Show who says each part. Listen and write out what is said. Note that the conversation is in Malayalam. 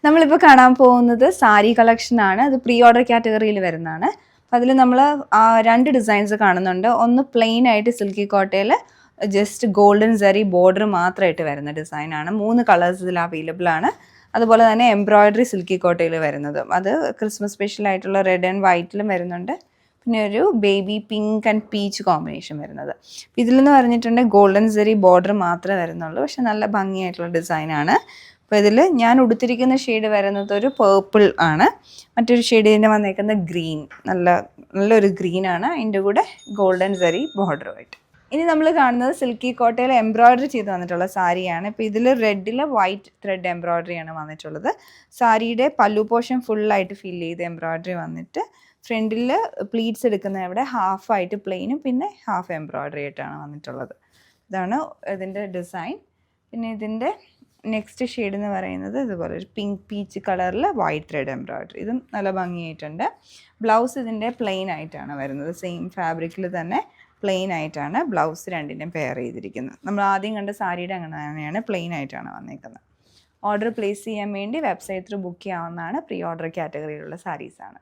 Speaker 1: നമ്മളിപ്പോൾ കാണാൻ പോകുന്നത് സാരി കളക്ഷൻ ആണ്. അത് പ്രീ ഓർഡർ കാറ്റഗറിയിൽ വരുന്നതാണ്. അതിൽ നമ്മൾ 2 ഡിസൈൻസ് കാണുന്നുണ്ട്. ഒന്ന് പ്ലെയിൻ ആയിട്ട് സിൽക്കി കോട്ടയിൽ ജസ്റ്റ് ഗോൾഡൻ സരി ബോർഡർ മാത്രമായിട്ട് വരുന്ന ഡിസൈനാണ്. 3 കളേഴ്സ് ഇതിൽ അവൈലബിൾ ആണ്. അതുപോലെ തന്നെ എംബ്രോയ്ഡറി സിൽക്കി കോട്ടയിൽ വരുന്നത്, അത് ക്രിസ്മസ് സ്പെഷ്യൽ ആയിട്ടുള്ള റെഡ് ആൻഡ് വൈറ്റിലും വരുന്നുണ്ട്. പിന്നെ ഒരു baby pink and peach combination വരുന്നത്. ഇതിലെന്ന് പറഞ്ഞിട്ടുണ്ടെങ്കിൽ ഗോൾഡൻ സരി ബോർഡർ മാത്രമേ വരുന്നുള്ളൂ. പക്ഷെ നല്ല ഭംഗിയായിട്ടുള്ള ഡിസൈനാണ്. അപ്പോൾ ഇതിൽ ഞാൻ ഉടുത്തിരിക്കുന്ന ഷെയ്ഡ് വരുന്നത് ഒരു പേർപ്പിൾ ആണ്. മറ്റൊരു ഷെയ്ഡ് ഇതിൻ്റെ വന്നേക്കുന്നത് ഗ്രീൻ, നല്ലൊരു ഗ്രീനാണ്. അതിൻ്റെ കൂടെ ഗോൾഡൻ സരി ബോർഡറുമായിട്ട്. ഇനി നമ്മൾ കാണുന്നത് സിൽക്കി കോട്ടയിൽ എംബ്രോയ്ഡറി ചെയ്ത് വന്നിട്ടുള്ള സാരിയാണ്. ഇപ്പോൾ ഇതിൽ റെഡിൽ വൈറ്റ് ത്രെഡ് എംബ്രോയ്ഡറിയാണ് വന്നിട്ടുള്ളത്. സാരിയുടെ പല്ലു പോർഷൻ ഫുള്ളായിട്ട് ഫിൽ ചെയ്ത് എംബ്രോയ്ഡറി വന്നിട്ട് ഫ്രണ്ടിൽ പ്ലീറ്റ്സ് എടുക്കുന്ന ഇവിടെ ഹാഫായിട്ട് പ്ലെയിനും പിന്നെ ഹാഫ് എംബ്രോയ്ഡറി ആയിട്ടാണ് വന്നിട്ടുള്ളത്. ഇതാണ് ഇതിൻ്റെ ഡിസൈൻ. പിന്നെ ഇതിൻ്റെ നെക്സ്റ്റ് ഷെയ്ഡ് എന്ന് പറയുന്നത് ഇതുപോലെ ഒരു പിങ്ക് പീച്ച് കളറിൽ വൈറ്റ് ത്രെഡ് എംബ്രോയ്ഡറി. ഇതും നല്ല ഭംഗിയായിട്ടുണ്ട്. ബ്ലൗസ് ഇതിൻ്റെ പ്ലെയിൻ ആയിട്ടാണ് വരുന്നത്. സെയിം ഫാബ്രിക്കിൽ തന്നെ പ്ലെയിൻ ആയിട്ടാണ് ബ്ലൗസ് രണ്ടിനും പെയർ ചെയ്തിരിക്കുന്നത്. നമ്മൾ ആദ്യം കണ്ട സാരിയുടെ അങ്ങനെ തന്നെയാണ്, പ്ലെയിൻ ആയിട്ടാണ് വന്നേക്കുന്നത്. ഓർഡർ പ്ലേസ് ചെയ്യാൻ വേണ്ടി വെബ്സൈറ്റ് ത്രൂ ബുക്ക് ചെയ്യാവുന്നതാണ്. പ്രീ ഓർഡർ കാറ്റഗറിയിലുള്ള സാരീസാണ്.